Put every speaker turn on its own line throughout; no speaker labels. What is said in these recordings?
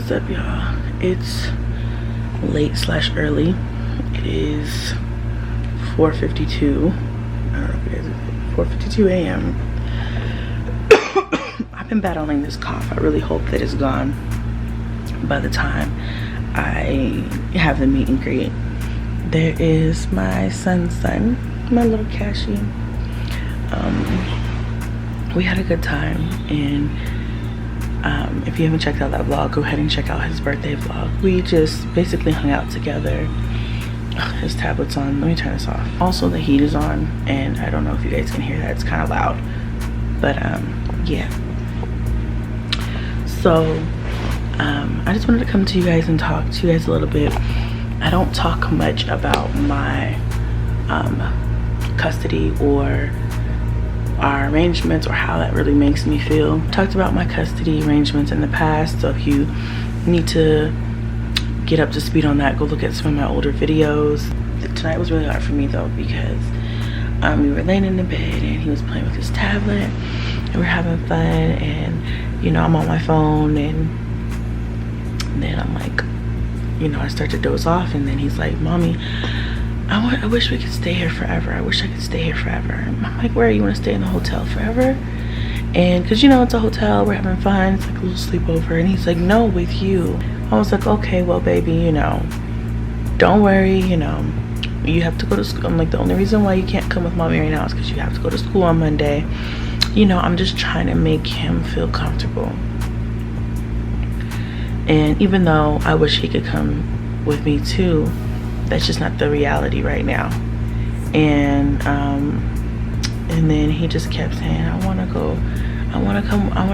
What's up, y'all? It's late slash early. It is 4:52. I don't know if it is 4:52 a.m. I've been battling this cough. I really hope that it's gone by the time I have the meet and greet. There is my son's son, my little Cashy. We had a good time, and if you haven't checked out that vlog, go ahead and check out his birthday vlog. We just basically hung out together. His tablet's on. Let me turn this off. Also, the heat is on, and I don't know if you guys can hear that. It's kind of loud, but yeah. So I just wanted to come to you guys and talk to you guys a little bit. I don't talk much about my custody or our arrangements or how that really makes me feel. I talked about my custody arrangements in the past, so if you need to get up to speed on that, go look at some of my older videos. Tonight was really hard for me though, because we were laying in the bed and he was playing with his tablet and we're having fun, and you know, I'm on my phone, and then I'm like, you know, I start to doze off, and then he's like, "Mommy, I wish we could stay here forever. I wish I could stay here forever." And I'm like, "Where? You want to stay in the hotel forever?" And because, you know, it's a hotel, we're having fun, it's like a little sleepover. And he's like, "No, with you." I was like, "Okay, well, baby, you know, don't worry, you know, you have to go to school." I'm like, "The only reason why you can't come with mommy right now is because you have to go to school on Monday." You know, I'm just trying to make him feel comfortable. And even though I wish he could come with me too, that's just not the reality right now. And then he just kept saying, I want to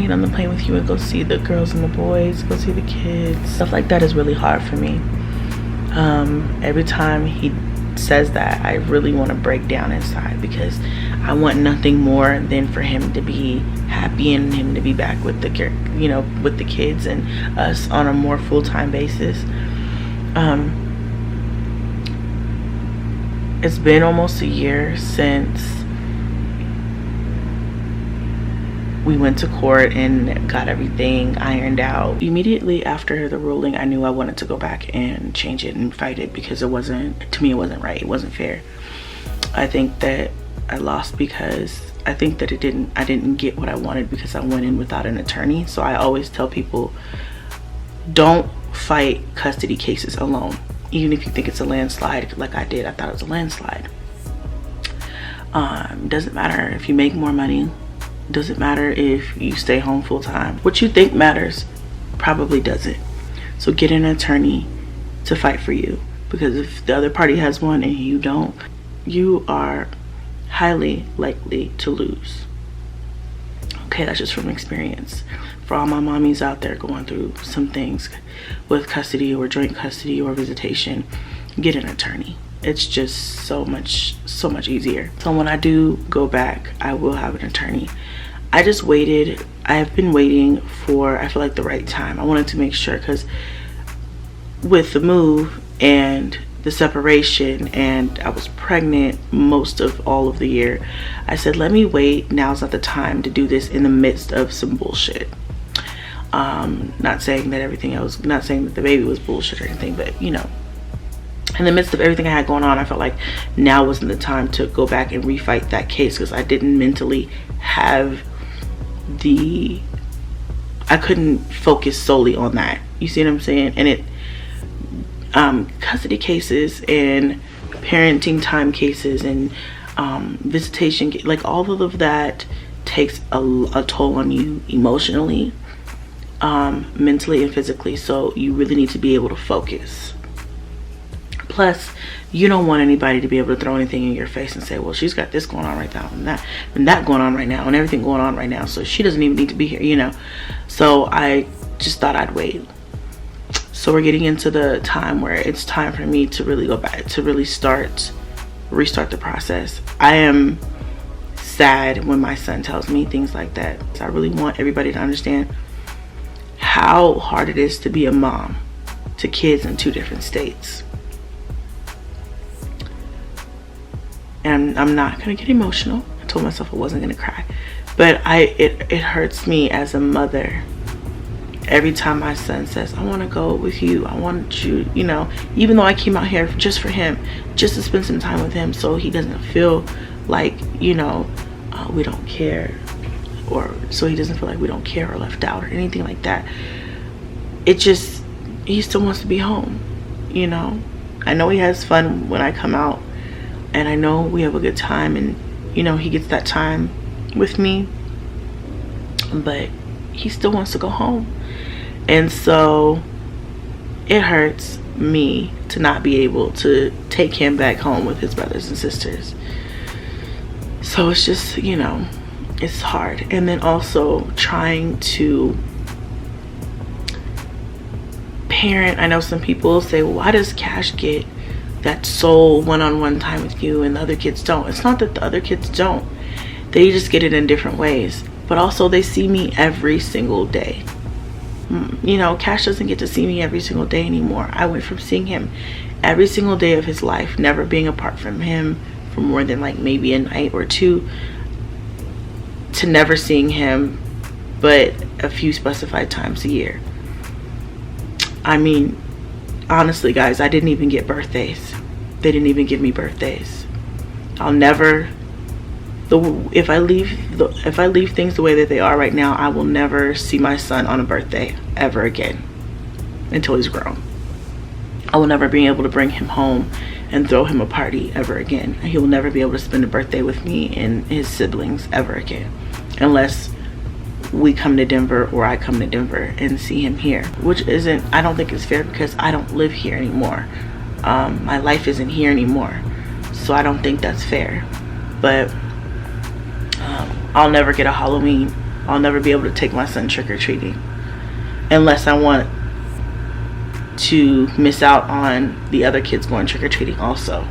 get on the plane with you and go see the girls and the boys, go see the kids. Stuff like that is really hard for me. Every time he says that, I really want to break down inside, because I want nothing more than for him to be happy and him to be back with the, you know, with the kids and us on a more full-time basis. It's been almost a year since we went to court and got everything ironed out. Immediately after the ruling, I knew I wanted to go back and change it and fight it, because it wasn't, to me, it wasn't right. It wasn't fair. I think that I lost because I think that I didn't get what I wanted because I went in without an attorney. So I always tell people, don't fight custody cases alone. Even if you think it's a landslide, like I did. I thought it was a landslide. Doesn't matter if you make more money. Doesn't matter if you stay home full time. What you think matters probably doesn't. So get an attorney to fight for you, because if the other party has one and you don't, you are highly likely to lose. Okay, that's just from experience. For all my mommies out there going through some things with custody or joint custody or visitation, get an attorney. It's just so much easier. So when I do go back, I will have an attorney. I just waited. I have been waiting for, I feel like, the right time. I wanted to make sure, because with the move and the separation, and I was pregnant most of all of the year, I said, let me wait. Now's not the time to do this in the midst of some bullshit. Not saying that everything else, not saying that the baby was bullshit or anything, but you know, in the midst of everything I had going on, I felt like now wasn't the time to go back and refight that case, because I didn't mentally have I couldn't focus solely on that. You see what I'm saying? And it, custody cases and parenting time cases and visitation, like all of that takes a toll on you emotionally, mentally and physically. So you really need to be able to focus. Plus, you don't want anybody to be able to throw anything in your face and say, well, she's got this going on right now and that going on right now and everything going on right now, so she doesn't even need to be here, you know. So I just thought I'd wait. So we're getting into the time where it's time for me to really go back, to really restart the process. I am sad when my son tells me things like that. So I really want everybody to understand how hard it is to be a mom to kids in 2 different states. And I'm not gonna get emotional. I told myself I wasn't gonna cry, but it hurts me as a mother Every time my son says, I want to go with you, I want you, you know, even though I came out here just for him, just to spend some time with him, so he doesn't feel like, you know, we don't care, or so he doesn't feel like we don't care or left out or anything like that. It just, he still wants to be home, you know. I know he has fun when I come out, and I know we have a good time, and, you know, he gets that time with me, but he still wants to go home. And so it hurts me to not be able to take him back home with his brothers and sisters. So it's just, you know, it's hard. And then also trying to parent. I know some people say, well, why does Cash get that sole one-on-one time with you and the other kids don't? It's not that the other kids don't. They just get it in different ways. But also they see me every single day. You know, Cash doesn't get to see me every single day anymore. I went from seeing him every single day of his life, never being apart from him for more than like maybe a night or two, to never seeing him but a few specified times a year. I mean, honestly guys, I didn't even get birthdays. They didn't even give me birthdays. I'll never, if I leave things the way that they are right now, I will never see my son on a birthday ever again until he's grown. I will never be able to bring him home and throw him a party ever again. He will never be able to spend a birthday with me and his siblings ever again, unless we come to Denver or I come to Denver and see him here, which isn't, I don't think it's fair, because I don't live here anymore. My life isn't here anymore, so I don't think that's fair. But I'll never get a Halloween. I'll never be able to take my son trick-or-treating unless I want to miss out on the other kids going trick-or-treating also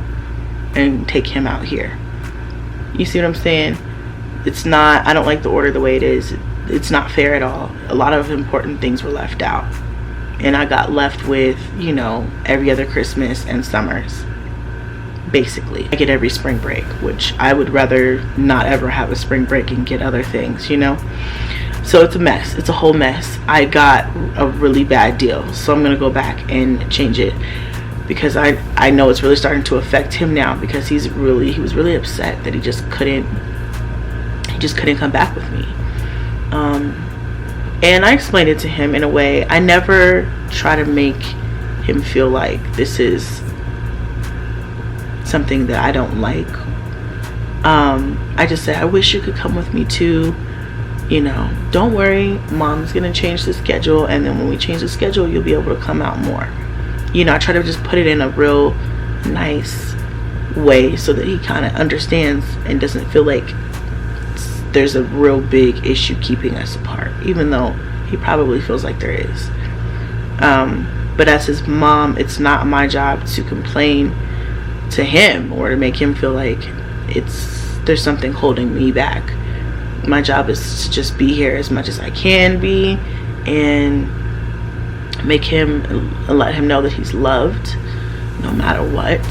and take him out here. You see what I'm saying? It's not, I don't like the order the way it is. It's not fair at all. A lot of important things were left out, and I got left with, you know, every other Christmas and summers. Basically, I get every spring break, which I would rather not ever have a spring break and get other things, you know. So it's a mess. It's a whole mess. I got a really bad deal, so I'm gonna go back and change it, because I know it's really starting to affect him now, because he was really upset that he just couldn't come back with me. And I explained it to him in a way. I never try to make him feel like this is something that I don't like. I just said, I wish you could come with me too, you know, don't worry, mom's gonna change the schedule, and then when we change the schedule, you'll be able to come out more. You know, I try to just put it in a real nice way so that he kind of understands and doesn't feel like there's a real big issue keeping us apart, even though he probably feels like there is. But as his mom, it's not my job to complain to him or to make him feel like there's something holding me back. My job is to just be here as much as I can be, and let him know that he's loved no matter what,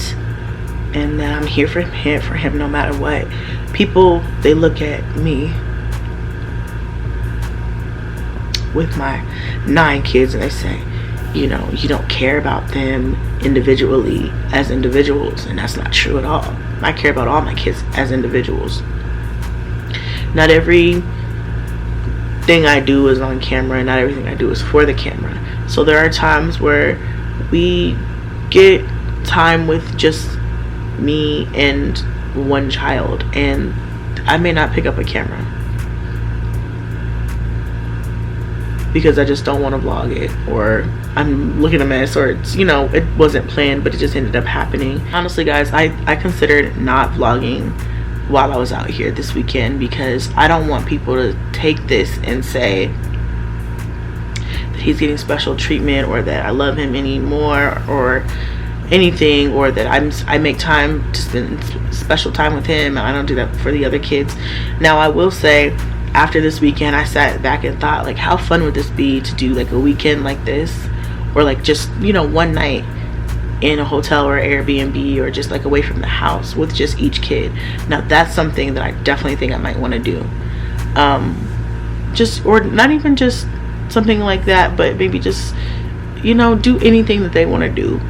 and that I'm here for him no matter what. People, they look at me with my 9 kids and they say, you know, you don't care about them individually as individuals, and that's not true at all. I care about all my kids as individuals. Not everything I do is on camera, and not everything I do is for the camera. So there are times where we get time with just me and one child, and I may not pick up a camera because I just don't want to vlog it, or I'm looking a mess, or it's, you know, it wasn't planned but it just ended up happening. Honestly guys, I considered not vlogging while I was out here this weekend, because I don't want people to take this and say that he's getting special treatment, or that I love him anymore, or anything, or that I make time to spend special time with him and I don't do that for the other kids. Now I will say, after this weekend, I sat back and thought, like, how fun would this be to do like a weekend like this, or like just, you know, one night in a hotel or Airbnb, or just like away from the house with just each kid. Now that's something that I definitely think I might want to do. Or not even just something like that, but maybe just, you know, do anything that they want to do.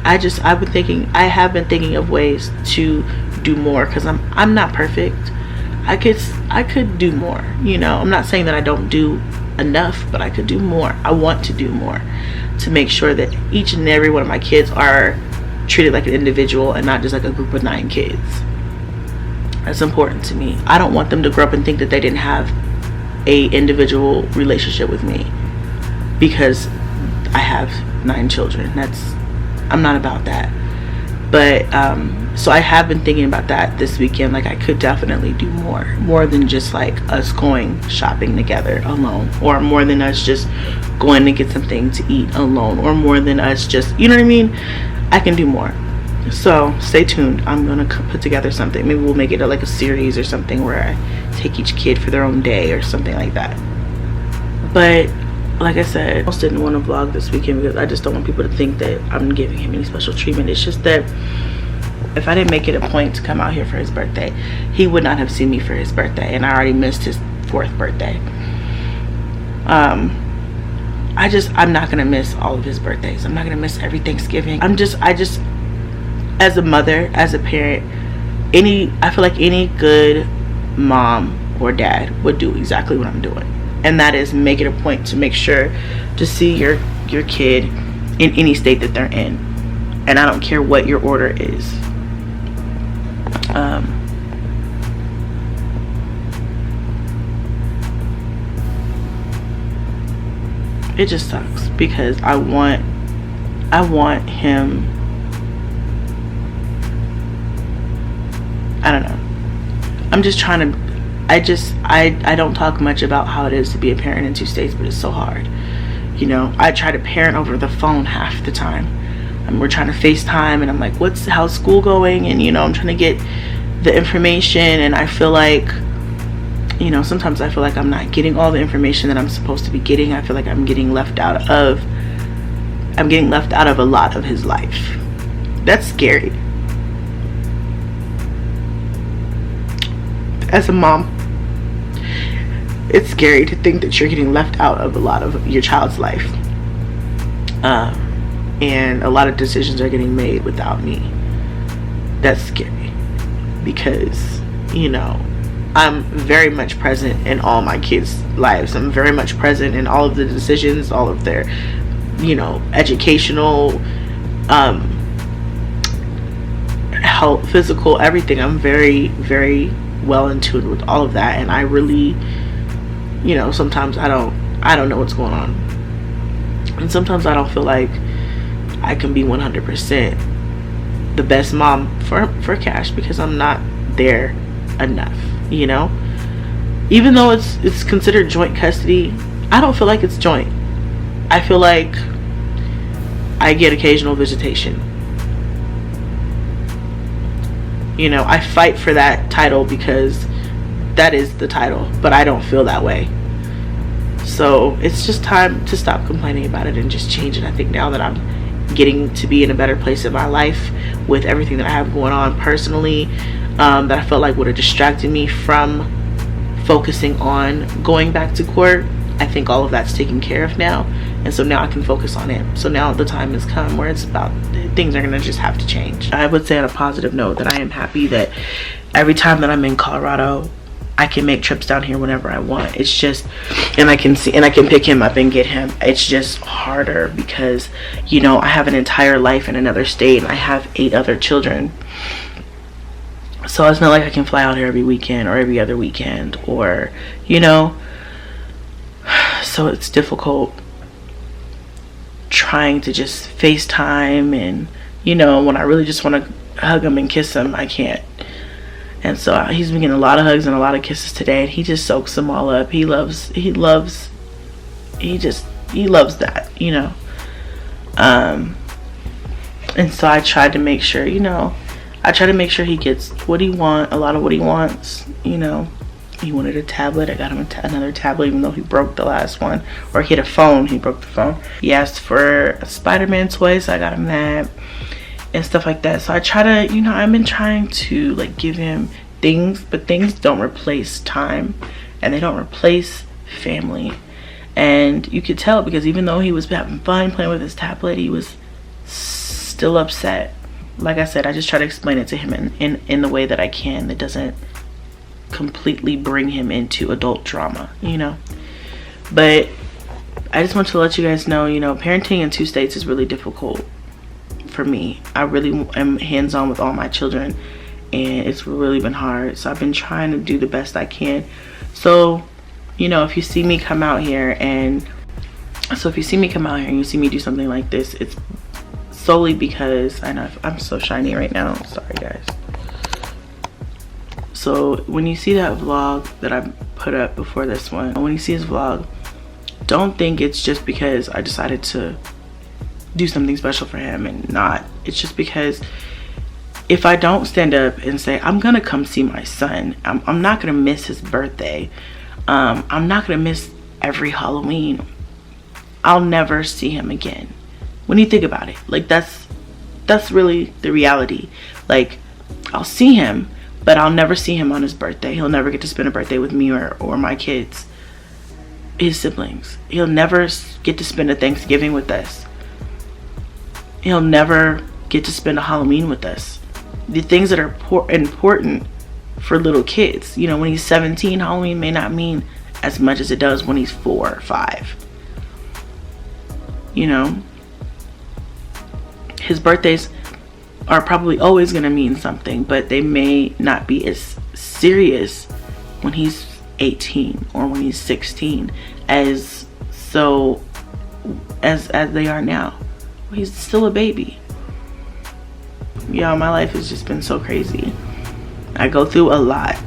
I have been thinking of ways to do more, because I'm not perfect. I could do more, you know. I'm not saying that I don't do enough, but I could do more. I want to do more to make sure that each and every one of my kids are treated like an individual and not just like a group of 9 kids. That's important to me. I don't want them to grow up and think that they didn't have a individual relationship with me because I have 9 children. I'm not about that. But so I have been thinking about that this weekend. Like, I could definitely do more than just like us going shopping together alone, or more than us just going to get something to eat alone, or more than us just, you know what I mean? I can do more. So stay tuned. I'm gonna put together something. Maybe we'll make it like a series or something where I take each kid for their own day or something like that. But like I said, I just didn't want to vlog this weekend because I just don't want people to think that I'm giving him any special treatment. It's just that if I didn't make it a point to come out here for his birthday, he would not have seen me for his birthday, and I already missed his 4th birthday. I'm not gonna miss all of his birthdays. I'm not gonna miss every Thanksgiving. I just as a mother, as a parent, I feel like any good mom or dad would do exactly what I'm doing, and that is make it a point to make sure to see your kid in any state that they're in, and I don't care what your order is. It just sucks because I want him. I don't know. I'm just trying to. I don't talk much about how it is to be a parent in 2 states, but it's so hard. You know, I try to parent over the phone half the time. And we're trying to FaceTime, and I'm like, how's school going? And, you know, I'm trying to get the information, and I feel like, you know, sometimes I feel like I'm not getting all the information that I'm supposed to be getting. I feel like I'm getting left out of a lot of his life. That's scary. As a mom, it's scary to think that you're getting left out of a lot of your child's life. And a lot of decisions are getting made without me. That's scary because, you know, I'm very much present in all my kids' lives. I'm very much present in all of the decisions, all of their, you know, educational, health, physical, everything. I'm very, very well in tune with all of that, and I really, you know, sometimes I don't know what's going on, and sometimes I don't feel like I can be 100% the best mom for Cash because I'm not there enough, you know. Even though it's considered joint custody, I don't feel like it's joint. I feel like I get occasional visitation. You know, I fight for that title because that is the title, but I don't feel that way. So it's just time to stop complaining about it and just change it. I think now that I'm getting to be in a better place in my life with everything that I have going on personally, that I felt like would have distracted me from focusing on going back to court, I think all of that's taken care of now, and so now I can focus on it. So now the time has come where it's about, things are gonna just have to change. I would say on a positive note that I am happy that every time that I'm in Colorado, I can make trips down here whenever I want. It's just, and I can pick him up and get him. It's just harder because, you know, I have an entire life in another state and I have 8 other children. So it's not like I can fly out here every weekend or every other weekend, or, you know, so it's difficult trying to just FaceTime, and, you know, when I really just want to hug him and kiss him, I can't. And so he's been getting a lot of hugs and a lot of kisses today, and he just soaks them all up. He loves that, you know. And so I tried to make sure, you know, he gets what he wants, a lot of what he wants, you know. He wanted a tablet. I got him another tablet, even though he broke the last one. Or he had a phone. He broke the phone. He asked for a Spider-Man toy, so I got him that. And stuff like that. So I try to, you know, I've been trying to, like, give him things, but things don't replace time and they don't replace family. And you could tell, because even though he was having fun playing with his tablet, he was still upset. Like I said, I just try to explain it to him in the way that I can, that doesn't completely bring him into adult drama, you know. But I just want to let you guys know, you know, parenting in 2 states is really difficult for me. I really am hands-on with all my children, and it's really been hard. So I've been trying to do the best I can. So, you know, if you see me come out here and you see me do something like this, it's solely because, I know I'm so shiny right now, sorry guys. So when you see that vlog that I put up before this one, when you see his vlog, don't think it's just because I decided to do something special for him and not. It's just because if I don't stand up and say, I'm gonna come see my son, I'm not gonna miss his birthday, I'm not gonna miss every Halloween, I'll never see him again. When you think about it, like that's really the reality. Like, I'll see him, but I'll never see him on his birthday. He'll never get to spend a birthday with me or my kids, his siblings. He'll never get to spend a Thanksgiving with us. He'll never get to spend a Halloween with us. The things that are important for little kids. You know, when he's 17, Halloween may not mean as much as it does when he's 4 or 5. You know, his birthdays are probably always going to mean something, but they may not be as serious when he's 18 or when he's 16 as they are now. He's still a baby. Y'all, my life has just been so crazy. I go through a lot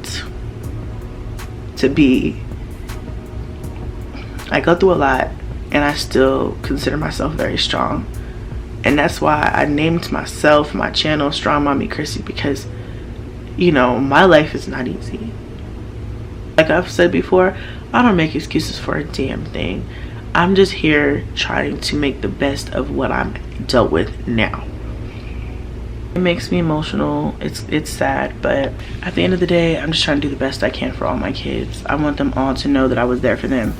and I still consider myself very strong. And that's why I named my channel Strongmommychrissy, because, you know, my life is not easy. Like I've said before, I don't make excuses for a damn thing. I'm just here trying to make the best of what I'm dealt with now. It makes me emotional. It's sad, but at the end of the day, I'm just trying to do the best I can for all my kids. I want them all to know that I was there for them,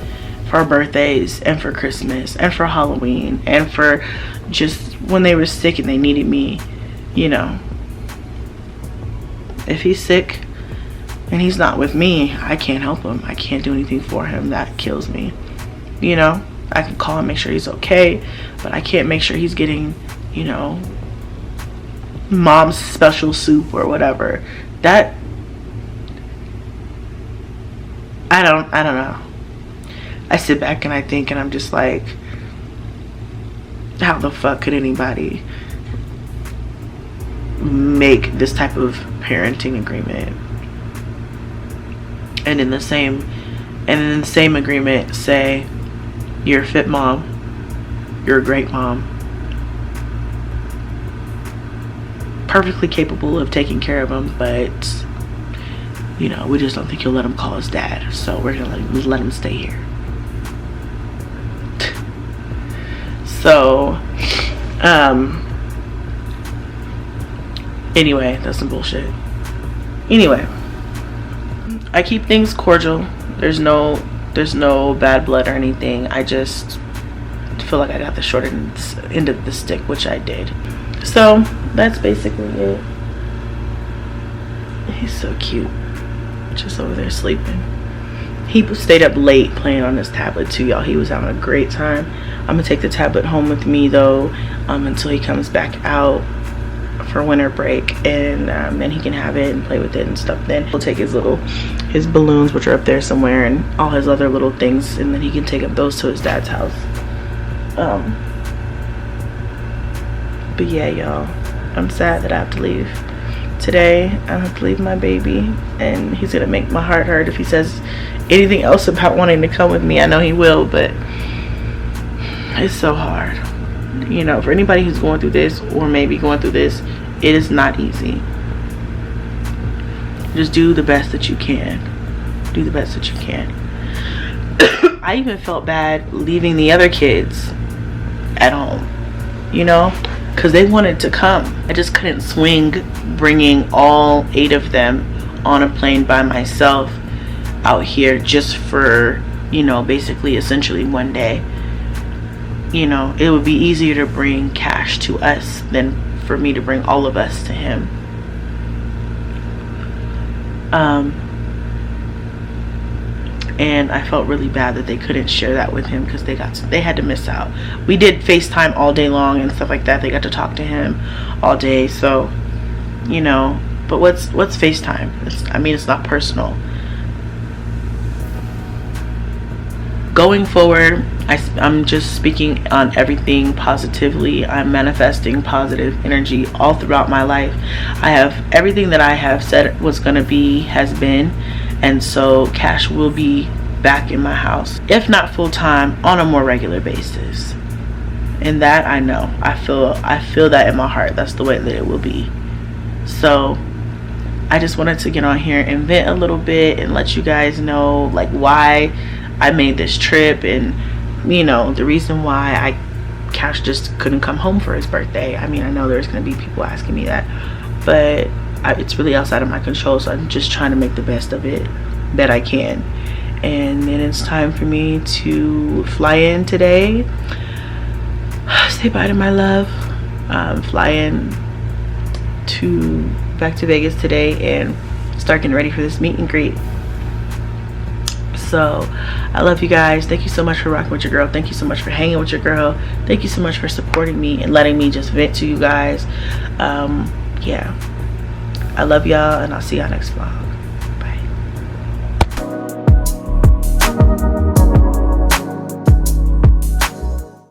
for our birthdays and for Christmas and for Halloween and for just when they were sick and they needed me. You know, if he's sick and he's not with me, I can't help him. I can't do anything for him. That kills me. You know, I can call and make sure he's okay, but I can't make sure he's getting, you know, mom's special soup or whatever. That I don't know. I sit back and I think, and I'm just like, how the fuck could anybody make this type of parenting agreement and in the same agreement say you're a fit mom, you're a great mom, perfectly capable of taking care of him, but you know, we just don't think you'll let him call us dad, so we're gonna let him stay here. So anyway, that's some bullshit. Anyway, I keep things cordial. There's no bad blood or anything. I just feel like I got the short end of the stick, which I did. So that's basically it. He's so cute, just over there sleeping. He stayed up late playing on his tablet too, y'all. He was having a great time. I'm gonna take the tablet home with me though, until he comes back out for winter break, and then he can have it and play with it and stuff. Then he'll take his balloons, which are up there somewhere, and all his other little things, and then he can take up those to his dad's house. But yeah, y'all, I'm sad that I have to leave today. I have to leave my baby, and he's gonna make my heart hurt if he says anything else about wanting to come with me. I know he will, but it's so hard. You know, for anybody who's going through this or maybe going through this, it is not easy. Just do the best that you can. Do the best that you can. I even felt bad leaving the other kids at home, you know, because they wanted to come. I just couldn't swing bringing all 8 of them on a plane by myself out here just for, you know, basically essentially one day. You know, it would be easier to bring cash to us than for me to bring all of us to him. And I felt really bad that they couldn't share that with him, because they had to miss out. We did FaceTime all day long and stuff like that. They got to talk to him all day. So, you know, but what's FaceTime? I mean, it's not personal. Going forward, I'm just speaking on everything positively. I'm manifesting positive energy all throughout my life. I have everything that I have said was going to be, has been. And so cash will be back in my house, if not full-time, on a more regular basis. And that I know. I feel that in my heart. That's the way that it will be. So I just wanted to get on here and vent a little bit and let you guys know, like, why I made this trip, and, you know, the reason why Cash just couldn't come home for his birthday. I mean, I know there's going to be people asking me that, but it's really outside of my control, so I'm just trying to make the best of it that I can. And then it's time for me to fly in today. Say bye to my love. Fly in back to Vegas today and start getting ready for this meet and greet. So I love you guys. Thank you so much for rocking with your girl. Thank you so much for hanging with your girl. Thank you so much for supporting me and letting me just vent to you guys. Yeah, I love y'all, and I'll see y'all next vlog.